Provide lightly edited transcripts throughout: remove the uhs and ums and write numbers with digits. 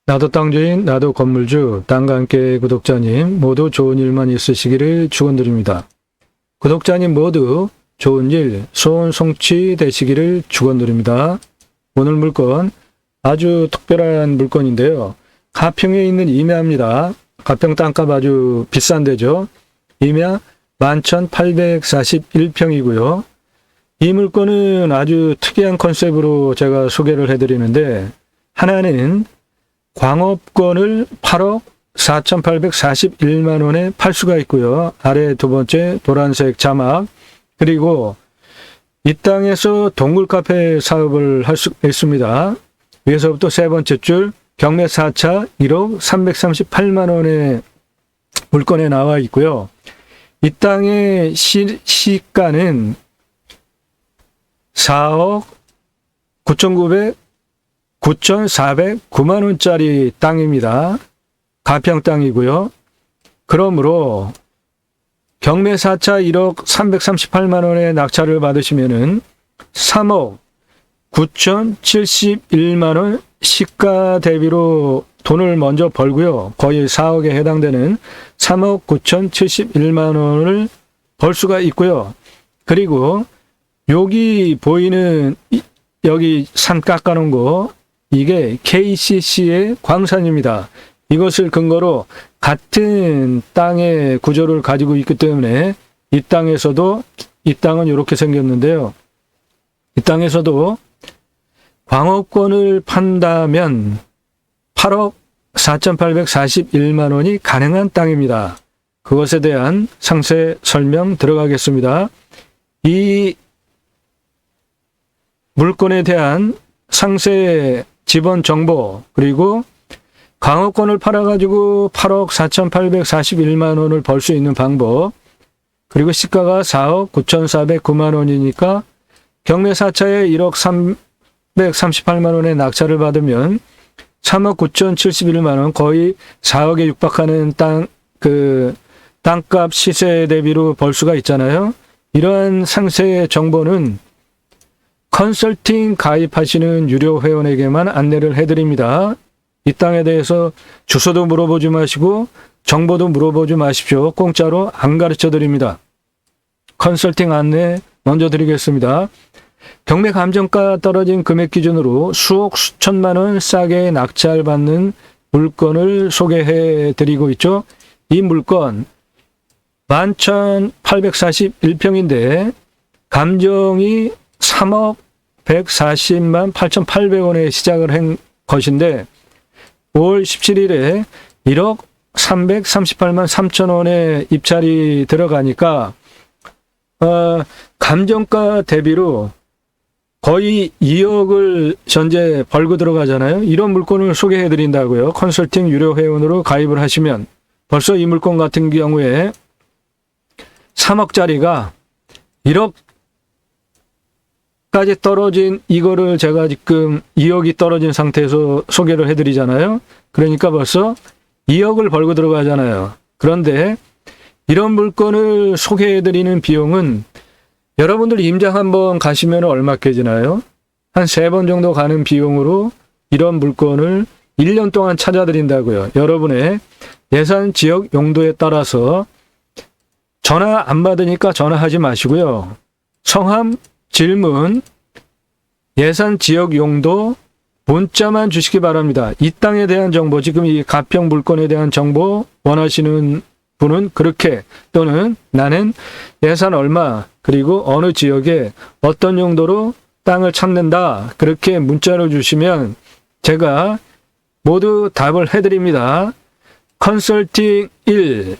나도 땅주인, 나도 건물주, 땅과 함께 구독자님 모두 좋은 일만 있으시기를 축원드립니다. 구독자님 모두 좋은 일, 소원 성취 되시기를 축원드립니다. 오늘 물건 아주 특별한 물건인데요. 가평에 있는 임야입니다. 가평 땅값 아주 비싼 데죠. 임야 11,841평이고요. 이 물건은 아주 특이한 컨셉으로 제가 소개를 해드리는데, 하나는 광업권을 8억 4,841만 원에 팔 수가 있고요. 아래 두 번째 노란색 자막, 그리고 이 땅에서 동굴 카페 사업을 할 수 있습니다. 위에서부터 세 번째 줄 경매 4차 1억 338만 원의 물건에 나와 있고요. 이 땅의 시가는 4억 9,409만 원짜리 땅입니다. 가평 땅이고요. 그러므로 경매 4차 1억 338만 원의 낙찰을 받으시면은 3억 9,071만 원 시가 대비로 돈을 먼저 벌고요. 거의 4억에 해당되는 3억 9,071만 원을 벌 수가 있고요. 그리고 여기 보이는 여기 산 깎아놓은 거, 이게 KCC의 광산입니다. 이것을 근거로 같은 땅의 구조를 가지고 있기 때문에 이 땅에서도, 이 땅은 이렇게 생겼는데요. 이 땅에서도 광업권을 판다면 8억 4,841만 원이 가능한 땅입니다. 그것에 대한 상세 설명 들어가겠습니다. 이 물건에 대한 상세 지번 정보, 그리고 광업권을 팔아가지고 8억 4,841만 원을 벌 수 있는 방법, 그리고 시가가 4억 9,409만 원이니까 경매 4차에 1억 338만 원의 낙찰을 받으면 3억 9,071만 원, 거의 4억에 육박하는 땅값 시세 대비로 벌 수가 있잖아요. 이러한 상세 정보는 컨설팅 가입하시는 유료 회원에게만 안내를 해드립니다. 이 땅에 대해서 주소도 물어보지 마시고 정보도 물어보지 마십시오. 공짜로 안 가르쳐 드립니다. 컨설팅 안내 먼저 드리겠습니다. 경매 감정가 떨어진 금액 기준으로 수억 수천만 원 싸게 낙찰받는 물건을 소개해 드리고 있죠. 이 물건 11,841평인데 감정이 3억 140만 8,800원에 시작을 한 것인데 5월 17일에 1억 338만 3천 원에 입찰이 들어가니까 감정가 대비로 거의 2억을 현재 벌고 들어가잖아요. 이런 물건을 소개해 드린다고요. 컨설팅 유료 회원으로 가입을 하시면 벌써 이 물건 같은 경우에 3억짜리가 1억 까지 떨어진 이거를 제가 지금 2억이 떨어진 상태에서 소개를 해드리잖아요. 그러니까 벌써 2억을 벌고 들어가잖아요. 그런데 이런 물건을 소개해드리는 비용은 여러분들 임장 한번 가시면 얼마 깨지나요? 한 3번 정도 가는 비용으로 이런 물건을 1년 동안 찾아드린다고요. 여러분의 예산 지역 용도에 따라서 전화 안 받으니까 전화하지 마시고요. 성함, 질문, 예산 지역 용도 문자만 주시기 바랍니다. 이 땅에 대한 정보, 지금 이 가평 물건에 대한 정보 원하시는 분은 그렇게, 또는 나는 예산 얼마, 그리고 어느 지역에 어떤 용도로 땅을 찾는다, 그렇게 문자를 주시면 제가 모두 답을 해드립니다. 컨설팅 1,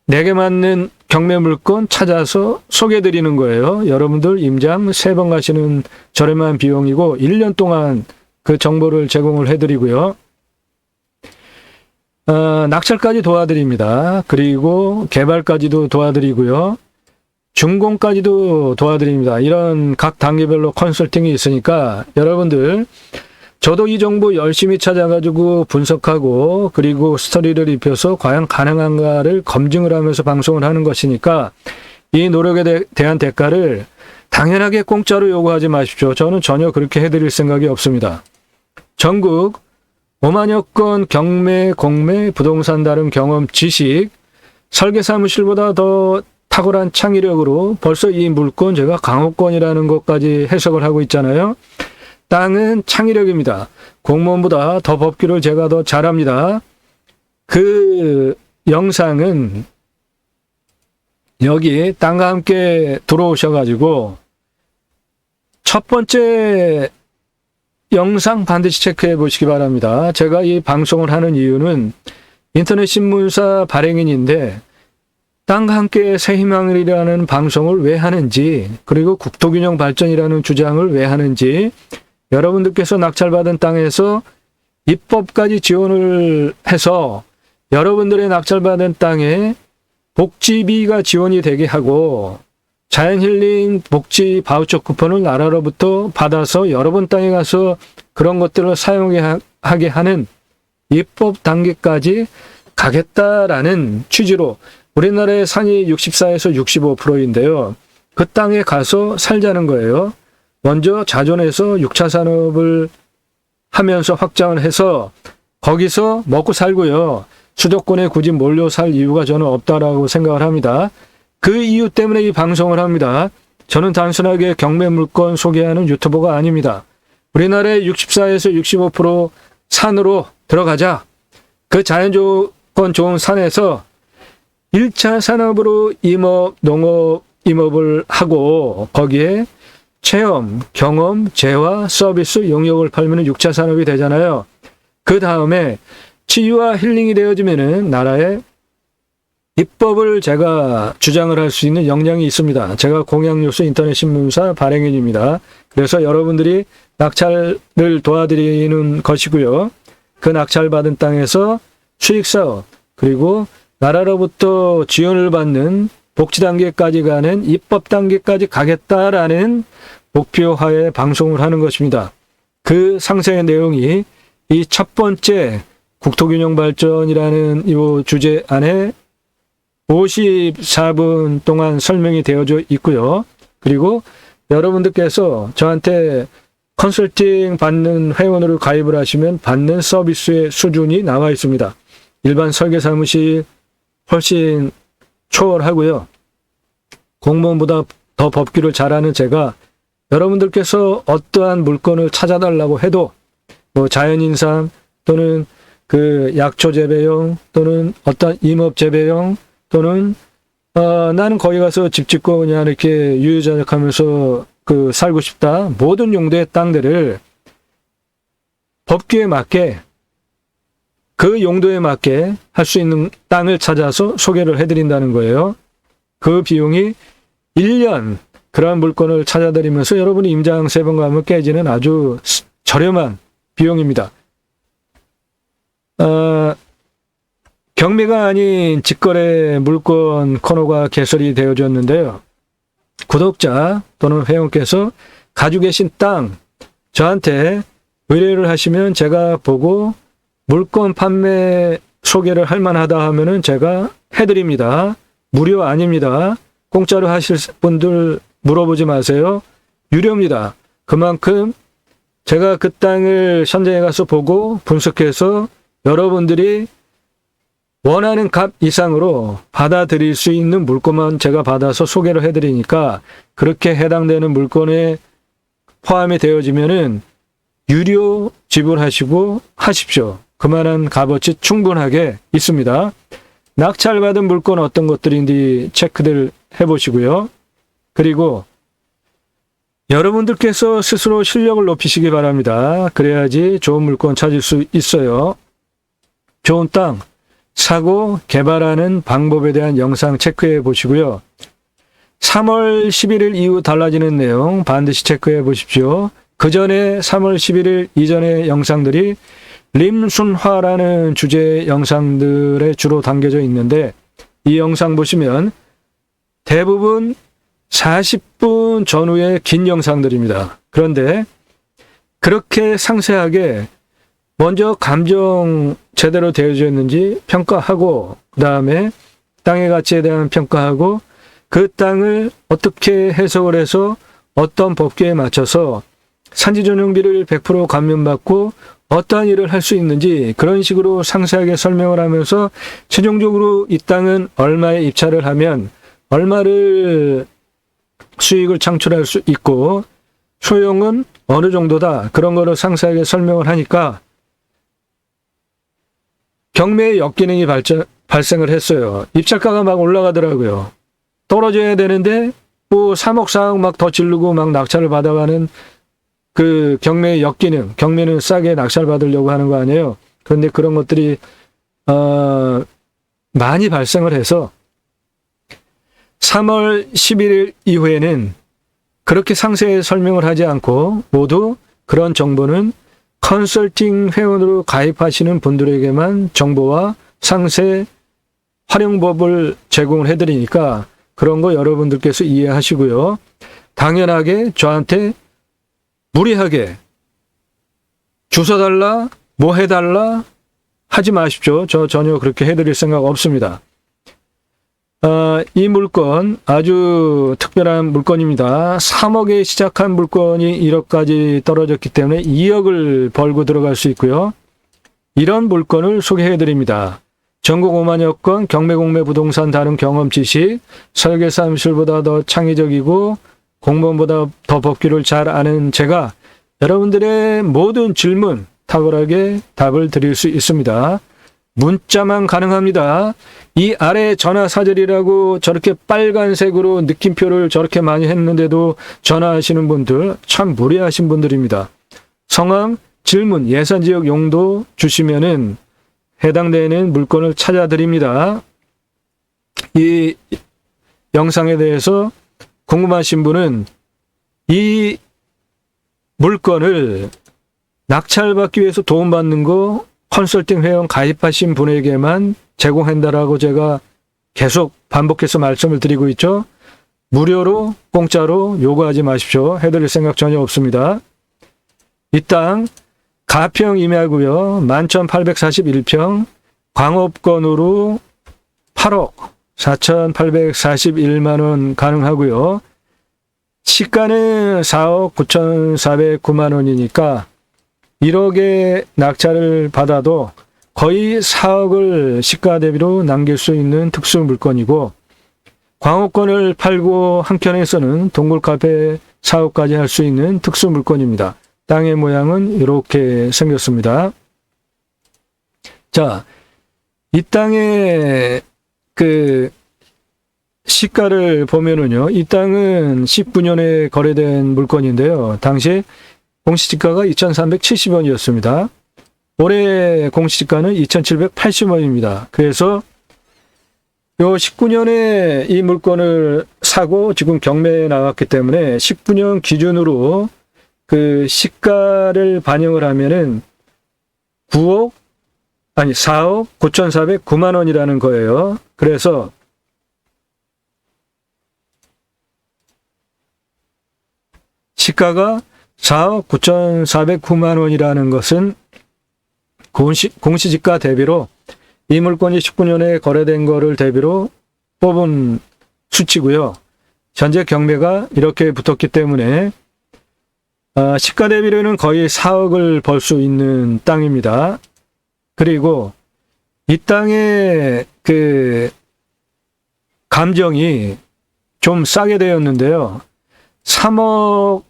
내게 맞는 경매 물건 찾아서 소개해드리는 거예요. 여러분들 임장 3번 가시는 저렴한 비용이고 1년 동안 그 정보를 제공을 해드리고요. 낙찰까지 도와드립니다. 그리고 개발까지도 도와드리고요. 준공까지도 도와드립니다. 이런 각 단계별로 컨설팅이 있으니까 여러분들, 저도 이 정보 열심히 찾아가지고 분석하고 그리고 스터디를 입혀서 과연 가능한가를 검증을 하면서 방송을 하는 것이니까 이 노력에 대한 대가를 당연하게 공짜로 요구하지 마십시오. 저는 전혀 그렇게 해드릴 생각이 없습니다. 전국 5만여 건 경매, 공매, 부동산 다른 경험, 지식, 설계 사무실보다 더 탁월한 창의력으로 벌써 이 물건 제가 강호권이라는 것까지 해석을 하고 있잖아요. 땅은 창의력입니다. 공무원보다 더 법규를 제가 더 잘합니다. 그 영상은 여기 땅과 함께 들어오셔가지고 첫 번째 영상 반드시 체크해 보시기 바랍니다. 제가 이 방송을 하는 이유는 인터넷 신문사 발행인인데 땅과 함께 새희망이라는 방송을 왜 하는지, 그리고 국토균형 발전이라는 주장을 왜 하는지, 여러분들께서 낙찰받은 땅에서 입법까지 지원을 해서 여러분들의 낙찰받은 땅에 복지비가 지원이 되게 하고 자연힐링 복지 바우처 쿠폰을 나라로부터 받아서 여러분 땅에 가서 그런 것들을 사용하게 하는 입법 단계까지 가겠다라는 취지로 우리나라의 산이 64에서 65%인데요. 그 땅에 가서 살자는 거예요. 먼저 자존해서 6차 산업을 하면서 확장을 해서 거기서 먹고 살고요. 수도권에 굳이 몰려 살 이유가 저는 없다라고 생각을 합니다. 그 이유 때문에 이 방송을 합니다. 저는 단순하게 경매 물건 소개하는 유튜버가 아닙니다. 우리나라의 64에서 65% 산으로 들어가자. 그 자연조건 좋은 산에서 1차 산업으로 임업, 농업, 임업을 하고 거기에 체험, 경험, 재화, 서비스, 용역을 팔면 6차 산업이 되잖아요. 그 다음에 치유와 힐링이 되어지면은 나라의 입법을 제가 주장을 할 수 있는 역량이 있습니다. 제가 공양뉴스 인터넷 신문사 발행인입니다. 그래서 여러분들이 낙찰을 도와드리는 것이고요. 그 낙찰받은 땅에서 수익사업, 그리고 나라로부터 지원을 받는 복지 단계까지 가는 입법 단계까지 가겠다라는 목표하에 방송을 하는 것입니다. 그 상세의 내용이 이 첫 번째 국토균형 발전이라는 이 주제 안에 54분 동안 설명이 되어져 있고요. 그리고 여러분들께서 저한테 컨설팅 받는 회원으로 가입을 하시면 받는 서비스의 수준이 나와 있습니다. 일반 설계 사무실 훨씬 초월하고요. 공무원보다 더 법규를 잘하는 제가 여러분들께서 어떠한 물건을 찾아달라고 해도 뭐 자연인삼 또는 그 약초 재배용 또는 어떤 임업 재배용 또는 나는 거기 가서 집 짓고 그냥 이렇게 유유자적하면서 그 살고 싶다. 모든 용도의 땅들을 법규에 맞게 그 용도에 맞게 할 수 있는 땅을 찾아서 소개를 해드린다는 거예요. 그 비용이 1년 그러한 물건을 찾아드리면서 여러분이 임장 3번 가면 깨지는 아주 저렴한 비용입니다. 경매가 아닌 직거래 물건 코너가 개설이 되어졌는데요. 구독자 또는 회원께서 가지고 계신 땅 저한테 의뢰를 하시면 제가 보고 물건 판매 소개를 할 만하다 하면은 제가 해드립니다. 무료 아닙니다. 공짜로 하실 분들 물어보지 마세요. 유료입니다. 그만큼 제가 그 땅을 현장에 가서 보고 분석해서 여러분들이 원하는 값 이상으로 받아들일 수 있는 물건만 제가 받아서 소개를 해드리니까 그렇게 해당되는 물건에 포함이 되어지면은 유료 지불하시고 하십시오. 그만한 값어치 충분하게 있습니다. 낙찰받은 물건 어떤 것들인지 체크들 해보시고요. 그리고 여러분들께서 스스로 실력을 높이시기 바랍니다. 그래야지 좋은 물건 찾을 수 있어요. 좋은 땅 사고 개발하는 방법에 대한 영상 체크해 보시고요. 3월 11일 이후 달라지는 내용 반드시 체크해 보십시오. 그 전에 3월 11일 이전의 영상들이 림순화라는 주제의 영상들에 주로 담겨져 있는데 이 영상 보시면 대부분 40분 전후의 긴 영상들입니다. 그런데 그렇게 상세하게 먼저 감정 제대로 되어져 있는지 평가하고 그 다음에 땅의 가치에 대한 평가하고 그 땅을 어떻게 해석을 해서 어떤 법규에 맞춰서 산지전용비를 100% 감면받고 어떠한 일을 할 수 있는지 그런 식으로 상세하게 설명을 하면서 최종적으로 이 땅은 얼마에 입찰을 하면 얼마를 수익을 창출할 수 있고 소용은 어느 정도다. 그런 거를 상세하게 설명을 하니까 경매의 역기능이 발생을 했어요. 입찰가가 막 올라가더라고요. 떨어져야 되는데 뭐 3억 4억 막 더 지르고 막 낙찰을 받아가는 그 경매의 역기능, 경매는 싸게 낙찰 받으려고 하는 거 아니에요. 그런데 그런 것들이 많이 발생을 해서 3월 11일 이후에는 그렇게 상세히 설명을 하지 않고 모두 그런 정보는 컨설팅 회원으로 가입하시는 분들에게만 정보와 상세 활용법을 제공을 해드리니까 그런 거 여러분들께서 이해하시고요. 당연하게 저한테 무리하게 주소 달라, 뭐 해달라 하지 마십시오. 저 전혀 그렇게 해드릴 생각 없습니다. 이 물건 아주 특별한 물건입니다. 3억에 시작한 물건이 1억까지 떨어졌기 때문에 2억을 벌고 들어갈 수 있고요. 이런 물건을 소개해드립니다. 전국 5만여 건 경매공매 부동산 다른 경험 지식, 설계 사무실보다 더 창의적이고 공무원보다 더 법규를 잘 아는 제가 여러분들의 모든 질문 탁월하게 답을 드릴 수 있습니다. 문자만 가능합니다. 이 아래 전화 사절이라고 저렇게 빨간색으로 느낌표를 저렇게 많이 했는데도 전화하시는 분들 참 무례하신 분들입니다. 성함, 질문, 예산지역 용도 주시면은 해당되는 물건을 찾아드립니다. 이 영상에 대해서 궁금하신 분은 이 물건을 낙찰받기 위해서 도움받는 거 컨설팅 회원 가입하신 분에게만 제공한다라고 제가 계속 반복해서 말씀을 드리고 있죠. 무료로 공짜로 요구하지 마십시오. 해드릴 생각 전혀 없습니다. 이 땅 가평 임야구요. 11,841평 광업건으로 8억 4,841만 원 가능하고요. 시가는 4억 9,409만 원이니까 1억의 낙찰을 받아도 거의 4억을 시가 대비로 남길 수 있는 특수 물건이고 광업권을 팔고 한켠에서는 동굴 카페 사업까지 할 수 있는 특수 물건입니다. 땅의 모양은 이렇게 생겼습니다. 자, 이 땅의 그 시가를 보면은요, 이 땅은 19년에 거래된 물건인데요. 당시 공시지가가 2,370원이었습니다. 올해 공시지가는 2,780원입니다. 그래서 요 19년에 이 물건을 사고 지금 경매에 나왔기 때문에 19년 기준으로 그 시가를 반영을 하면은 4억 9,409만 원이라는 거예요. 그래서 시가가 4억 9,409만 원이라는 것은 공시지가 대비로 이 물건이 19년에 거래된 거를 대비로 뽑은 수치고요. 현재 경매가 이렇게 붙었기 때문에 시가 대비로는 거의 4억을 벌 수 있는 땅입니다. 그리고 이 땅의 그 감정이 좀 싸게 되었는데요. 3억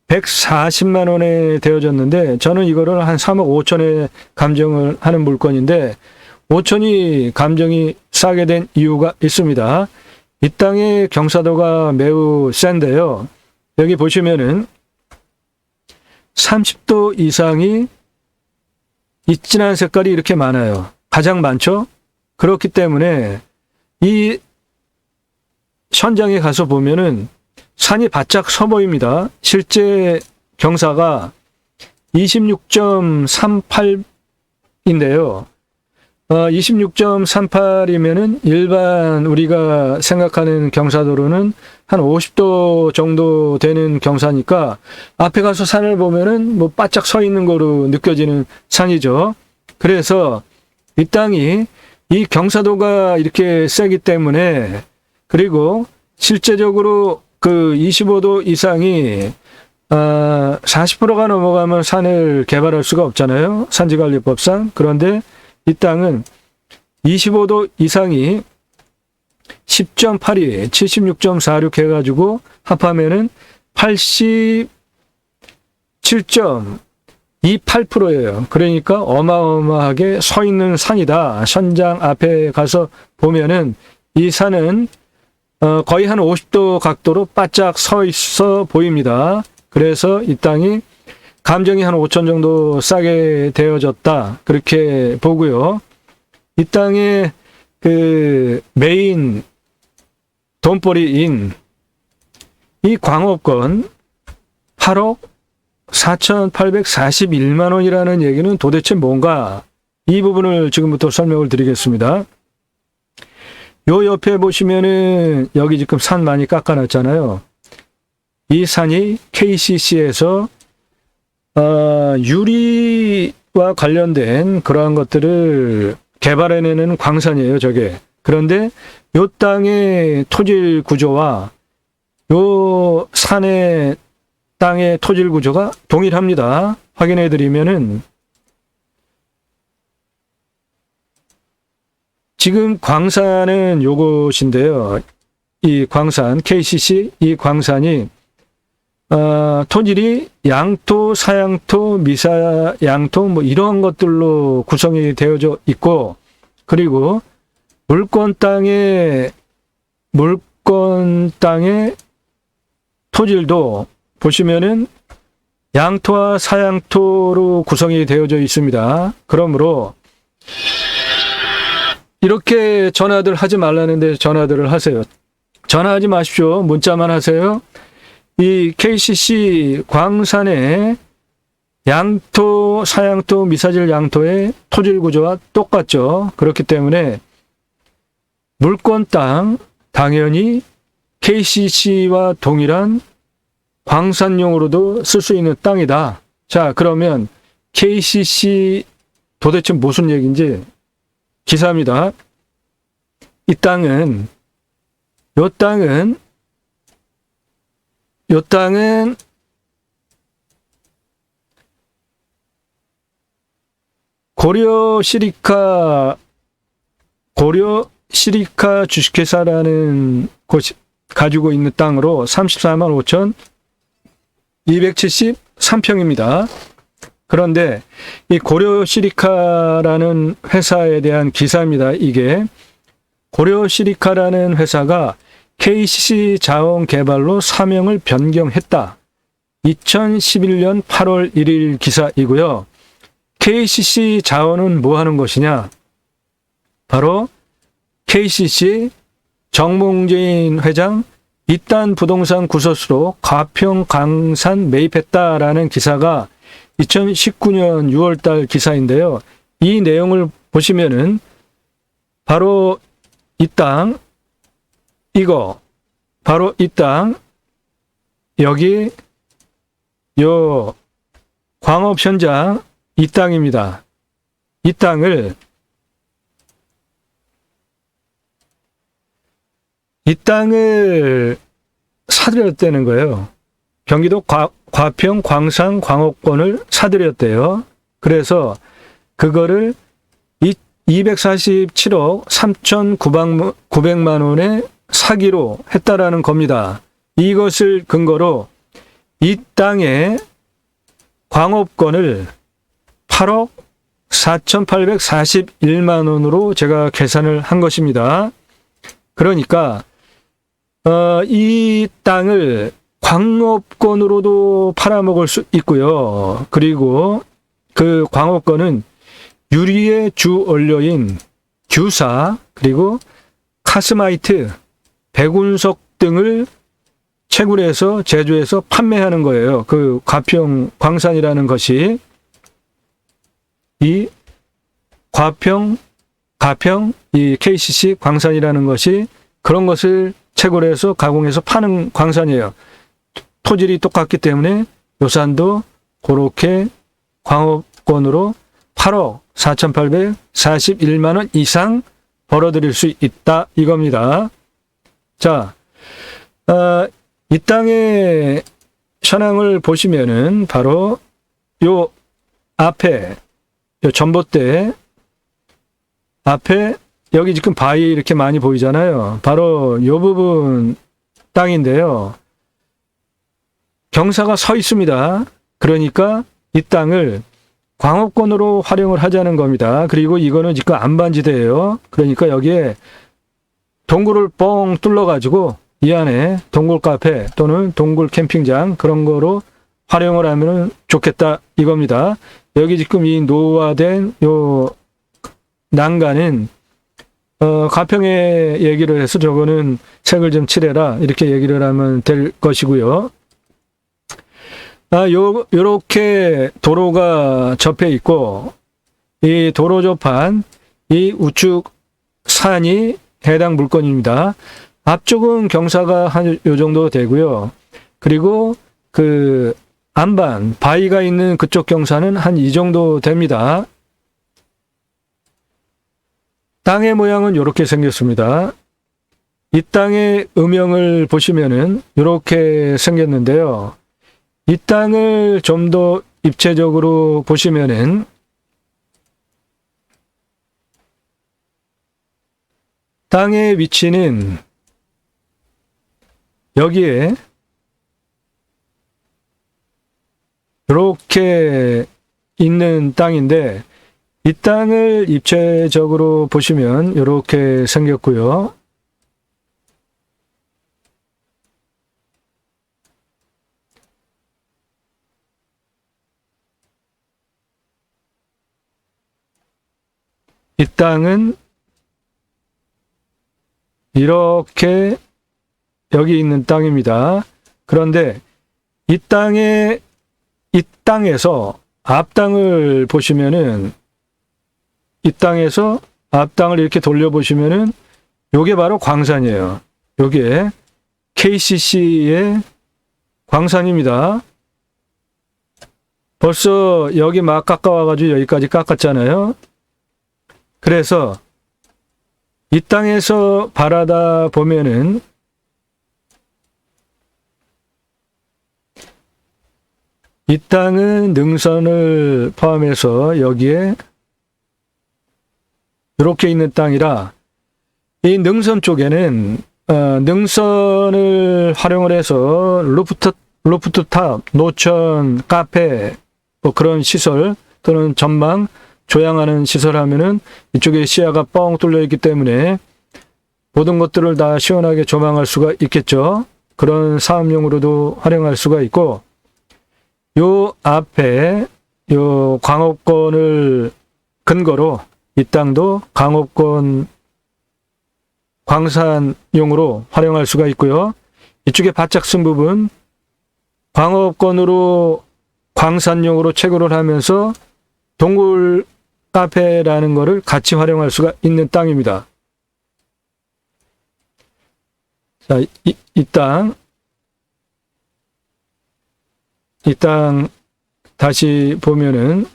140만 원에 되어졌는데 저는 이거를 한 3억 5천에 감정을 하는 물건인데 5천이 감정이 싸게 된 이유가 있습니다. 이 땅의 경사도가 매우 센데요. 여기 보시면은 30도 이상이 이 진한 색깔이 이렇게 많아요. 가장 많죠? 그렇기 때문에 이 현장에 가서 보면은 산이 바짝 서 보입니다. 실제 경사가 26.38인데요. 26.38이면은 일반 우리가 생각하는 경사도로는 한 50도 정도 되는 경사니까 앞에 가서 산을 보면은 뭐 바짝 서 있는 거로 느껴지는 산이죠. 그래서 이 땅이 이 경사도가 이렇게 세기 때문에 그리고 실제적으로 그 25도 이상이 40%가 넘어가면 산을 개발할 수가 없잖아요. 산지관리법상. 그런데 이 땅은 25도 이상이 10.82, 76.46 해가지고 합하면은 87.28%예요. 그러니까 어마어마하게 서 있는 산이다. 현장 앞에 가서 보면은 이 산은 거의 한 50도 각도로 바짝 서 있어 보입니다. 그래서 이 땅이 감정이 한 5천 정도 싸게 되어졌다. 그렇게 보고요. 이 땅의 그 메인 돈벌이인 이 광업권 8억 4,841만 원이라는 얘기는 도대체 뭔가? 이 부분을 지금부터 설명을 드리겠습니다. 요 옆에 보시면은 여기 지금 산 많이 깎아놨잖아요. 이 산이 KCC에서 유리와 관련된 그러한 것들을 개발해내는 광산이에요, 저게. 그런데 요 땅의 토질 구조와 요 산의 땅의 토질 구조가 동일합니다. 확인해 드리면은 지금 광산은 요것인데요. 이 광산 KCC 이 광산이 토질이 양토, 사양토, 미사양토 뭐 이런 것들로 구성이 되어져 있고, 그리고 물권 땅의 토질도 보시면은 양토와 사양토로 구성이 되어져 있습니다. 그러므로 이렇게 전화들 하지 말라는데 전화들을 하세요. 전화하지 마십시오. 문자만 하세요. 이 KCC 광산의 양토, 사양토, 미사질 양토의 토질 구조와 똑같죠. 그렇기 때문에 물권 땅 당연히 KCC와 동일한 광산용으로도 쓸 수 있는 땅이다. 자, 그러면 KCC 도대체 무슨 얘기인지 기사입니다. 이 땅은 고려 시리카 주식회사라는 곳이 가지고 있는 땅으로 34만 5,273평입니다. 그런데 이 고려 시리카라는 회사에 대한 기사입니다. 이게 고려 시리카라는 회사가 KCC 자원 개발로 사명을 변경했다. 2011년 8월 1일 기사이고요. KCC 자원은 뭐 하는 것이냐? 바로 KCC 정몽재인 회장 이딴 부동산 구설수로 가평 광산 매입했다라는 기사가 2019년 6월달 기사인데요. 이 내용을 보시면은 바로 이 땅, 바로 이 땅, 여기 요 광업 현장 이 땅입니다. 이 땅을 사들였다는 거예요. 경기도 과평 광산 광업권을 사들였대요. 그래서 그거를 247억 3,900만 원에 사기로 했다라는 겁니다. 이것을 근거로 이 땅의 광업권을 8억 4,841만 원으로 제가 계산을 한 것입니다. 그러니까 이 땅을 광업권으로도 팔아먹을 수 있고요. 그리고 그 광업권은 유리의 주 원료인 규사, 그리고 카스마이트, 백운석 등을 채굴해서 제조해서 판매하는 거예요. 그 가평 광산이라는 것이 이 가평 이 KCC 광산이라는 것이 그런 것을 채굴해서 가공해서 파는 광산이에요. 토질이 똑같기 때문에 요산도 그렇게 광업권으로 8억 4,841만 원 이상 벌어들일 수 있다 이겁니다. 자, 이 땅의 현황을 보시면은 바로 요 앞에 요 전봇대 앞에 여기 지금 바위 이렇게 많이 보이잖아요. 바로 요 부분 땅인데요. 경사가 서 있습니다. 그러니까 이 땅을 광업권으로 활용을 하자는 겁니다. 그리고 이거는 지금 안반지대예요. 그러니까 여기에 동굴을 뻥 뚫어가지고 이 안에 동굴 카페 또는 동굴 캠핑장 그런 거로 활용을 하면 좋겠다 이겁니다. 여기 지금 이 노화된 요 난간은 가평에 얘기를 해서 저거는 색을 좀 칠해라 이렇게 얘기를 하면 될 것이고요. 요렇게 도로가 접해 있고 이 도로 접한 이 우측 산이 해당 물건입니다. 앞쪽은 경사가 한 요 정도 되고요. 그리고 그 안반 바위가 있는 그쪽 경사는 한 이 정도 됩니다. 땅의 모양은 이렇게 생겼습니다. 이 땅의 음영을 보시면은 이렇게 생겼는데요. 이 땅을 좀 더 입체적으로 보시면은 땅의 위치는 여기에 이렇게 있는 땅인데 이 땅을 입체적으로 보시면 이렇게 생겼고요. 이 땅은 이렇게 여기 있는 땅입니다. 그런데 이 땅에서 앞땅을 보시면은 이 땅에서 앞땅을 이렇게 돌려보시면은 요게 바로 광산이에요. 요게 KCC의 광산입니다. 벌써 여기 막 깎아와가지고 여기까지 깎았잖아요. 그래서 이 땅에서 바라다 보면은 이 땅은 능선을 포함해서 여기에 이렇게 있는 땅이라 이 능선 쪽에는 능선을 활용을 해서 로프트탑, 노천, 카페 뭐 그런 시설 또는 전망 조향하는 시설 하면은 이쪽에 시야가 뻥 뚫려 있기 때문에 모든 것들을 다 시원하게 조망할 수가 있겠죠. 그런 사업용으로도 활용할 수가 있고 요 앞에 요 광업권을 근거로 이 땅도 광업권 광산용으로 활용할 수가 있고요. 이쪽에 바짝 쓴 부분 광업권으로 광산용으로 채굴을 하면서 동굴 카페라는 거를 같이 활용할 수가 있는 땅입니다. 자, 이 땅 다시 보면은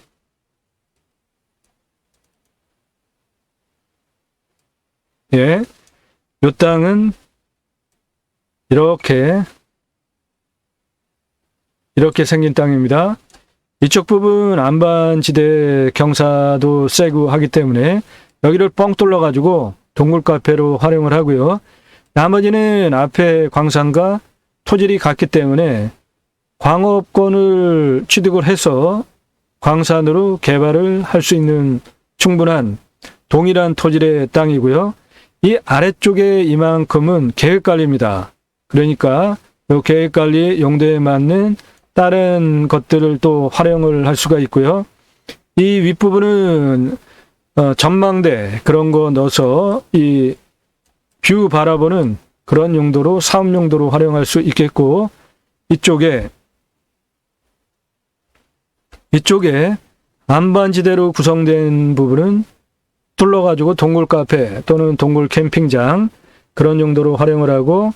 예, 이 땅은 이렇게 생긴 땅입니다. 이쪽 부분 안반지대 경사도 세고 하기 때문에 여기를 뻥 뚫러 가지고 동굴 카페로 활용을 하고요. 나머지는 앞에 광산과 토질이 같기 때문에 광업권을 취득을 해서 광산으로 개발을 할 수 있는 충분한 동일한 토질의 땅이고요. 이 아래쪽에 이만큼은 계획관리입니다. 그러니까 이 계획관리 용도에 맞는 다른 것들을 또 활용을 할 수가 있고요. 이 윗부분은 전망대 그런 거 넣어서 이 뷰 바라보는 그런 용도로 사업 용도로 활용할 수 있겠고 이쪽에 안반지대로 구성된 부분은 둘러가지고 동굴 카페 또는 동굴 캠핑장 그런 용도로 활용을 하고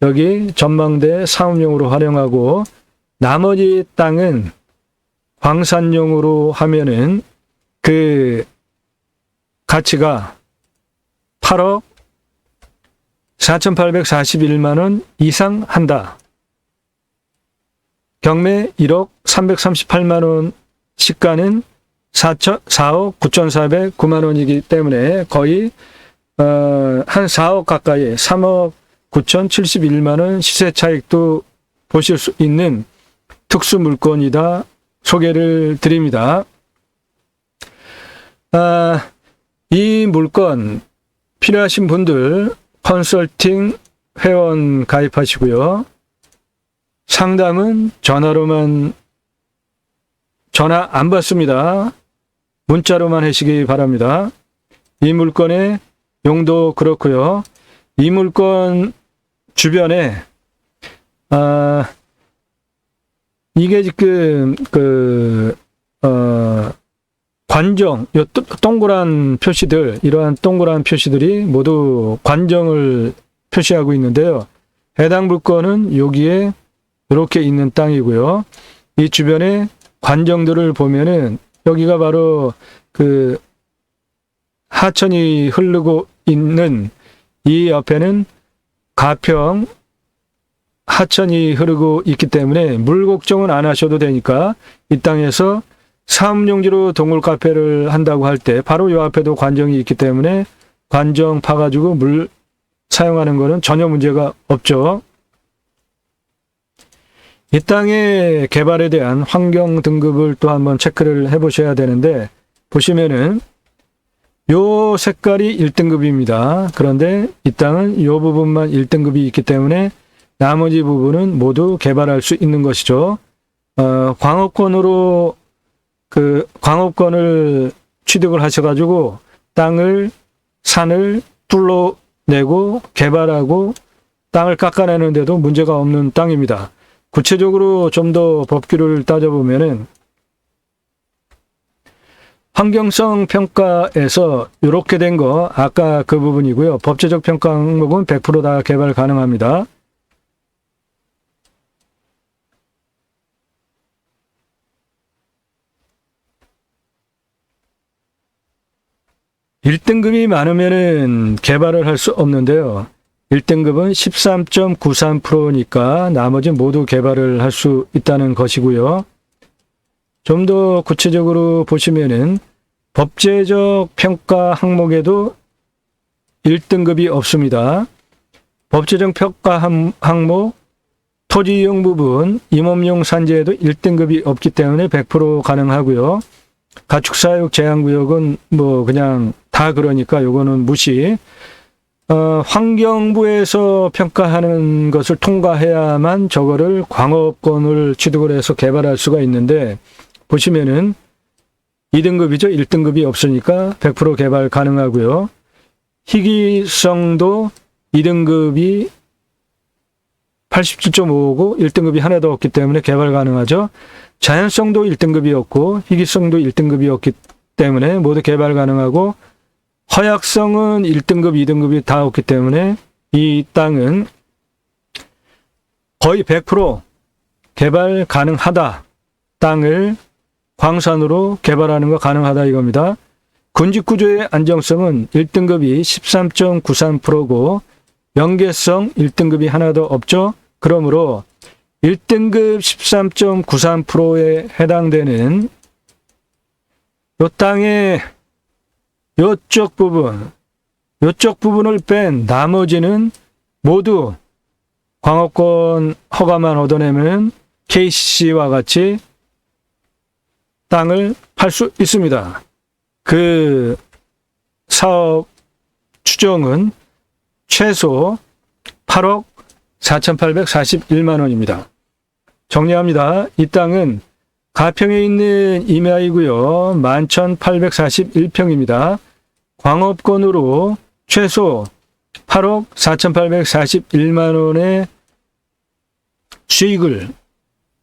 여기 전망대 사업용으로 활용하고 나머지 땅은 광산용으로 하면은 그 가치가 8억 4,841만 원 이상 한다. 경매 1억 338만 원, 시가는 4억 9,409만 원이기 때문에 거의 한 4억 가까이 3억 9,071만 원 시세 차익도 보실 수 있는 특수 물건이다 소개를 드립니다. 이 물건 필요하신 분들 컨설팅 회원 가입하시고요. 상담은 전화로만, 전화 안 받습니다. 문자로만 하시기 바랍니다. 이 물건의 용도 그렇고요. 이 물건 주변에 이게 지금 관정, 요 동그란 표시들, 이러한 동그란 표시들이 모두 관정을 표시하고 있는데요. 해당 물건은 여기에 이렇게 있는 땅이고요. 이 주변에 관정들을 보면은 여기가 바로 그 하천이 흐르고 있는 이 옆에는 가평 하천이 흐르고 있기 때문에 물 걱정은 안 하셔도 되니까 이 땅에서 사업용지로 동물 카페를 한다고 할 때 바로 요 앞에도 관정이 있기 때문에 관정 파가지고 물 사용하는 거는 전혀 문제가 없죠. 이 땅의 개발에 대한 환경 등급을 또 한번 체크를 해 보셔야 되는데, 보시면은 요 색깔이 1등급입니다. 그런데 이 땅은 요 부분만 1등급이 있기 때문에 나머지 부분은 모두 개발할 수 있는 것이죠. 광업권으로 광업권을 취득을 하셔가지고 땅을, 산을 뚫어내고 개발하고 땅을 깎아내는데도 문제가 없는 땅입니다. 구체적으로 좀 더 법규를 따져보면은 환경성 평가에서 이렇게 된 거 아까 그 부분이고요. 법제적 평가 항목은 100% 다 개발 가능합니다. (1등급이) 많으면은 개발을 할 수 없는데요. 1등급은 13.93%니까 나머지 모두 개발을 할 수 있다는 것이고요. 좀 더 구체적으로 보시면은 법제적 평가 항목에도 1등급이 없습니다. 법제적 평가 항목 토지 이용 부분 임업용 산지에도 1등급이 없기 때문에 100% 가능하고요. 가축사육 제한구역은 뭐 그냥 다 그러니까 요거는 무시. 환경부에서 평가하는 것을 통과해야만 저거를 광업권을 취득을 해서 개발할 수가 있는데, 보시면은 2등급이죠. 1등급이 없으니까 100% 개발 가능하고요. 희귀성도 2등급이 87.5고 1등급이 하나도 없기 때문에 개발 가능하죠. 자연성도 1등급이 없고 희귀성도 1등급이 없기 때문에 모두 개발 가능하고, 허약성은 1등급, 2등급이 다 없기 때문에 이 땅은 거의 100% 개발 가능하다. 땅을 광산으로 개발하는 거 가능하다 이겁니다. 군집구조의 안정성은 1등급이 13.93%고 연계성 1등급이 하나도 없죠. 그러므로 1등급 13.93%에 해당되는 이 땅의 요쪽 부분을 뺀 나머지는 모두 광업권 허가만 얻어내면 KCC와 같이 땅을 팔 수 있습니다. 그 사업 추정은 최소 8억 4,841만 원입니다. 정리합니다. 이 땅은 가평에 있는 임야이고요. 11,841평입니다. 광업권으로 최소 8억 4,841만 원의 수익을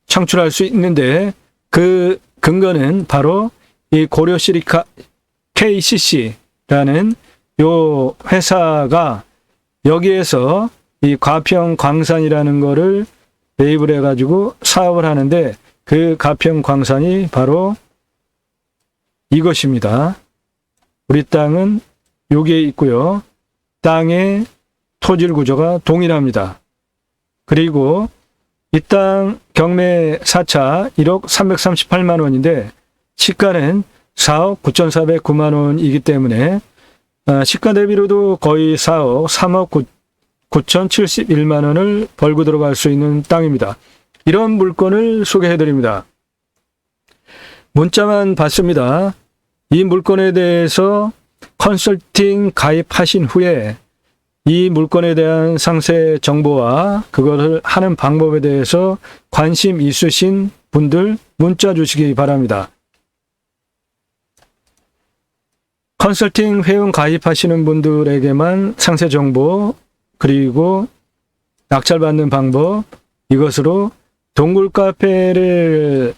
창출할 수 있는데, 그 근거는 바로 이 고려시리카 KCC라는 요 회사가 여기에서 이 가평 광산이라는 거를 매입을 해가지고 사업을 하는데, 그 가평 광산이 바로 이것입니다. 우리 땅은 여기에 있고요. 땅의 토질 구조가 동일합니다. 그리고 이 땅 경매 4차 1억 338만 원인데 시가는 4억 9,409만 원이기 때문에 시가 대비로도 거의 4억 3억 9,071만 원을 벌고 들어갈 수 있는 땅입니다. 이런 물건을 소개해드립니다. 문자만 받습니다. 이 물건에 대해서 컨설팅 가입하신 후에 이 물건에 대한 상세 정보와 그것을 하는 방법에 대해서 관심 있으신 분들 문자 주시기 바랍니다. 컨설팅 회원 가입하시는 분들에게만 상세 정보 그리고 낙찰받는 방법 이것으로 동굴 카페를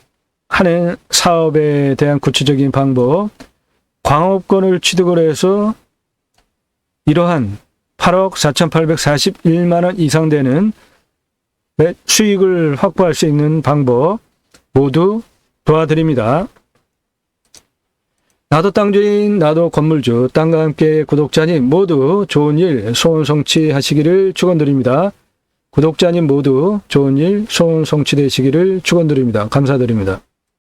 하는 사업에 대한 구체적인 방법 광업권을 취득을 해서 이러한 8억 4,841만 원 이상 되는 수익을 확보할 수 있는 방법 모두 도와드립니다. 나도 땅주인, 나도 건물주, 땅과 함께 구독자님 모두 좋은 일, 소원 성취하시기를 축원드립니다. 구독자님 모두 좋은 일, 소원 성취되시기를 축원드립니다. 감사드립니다.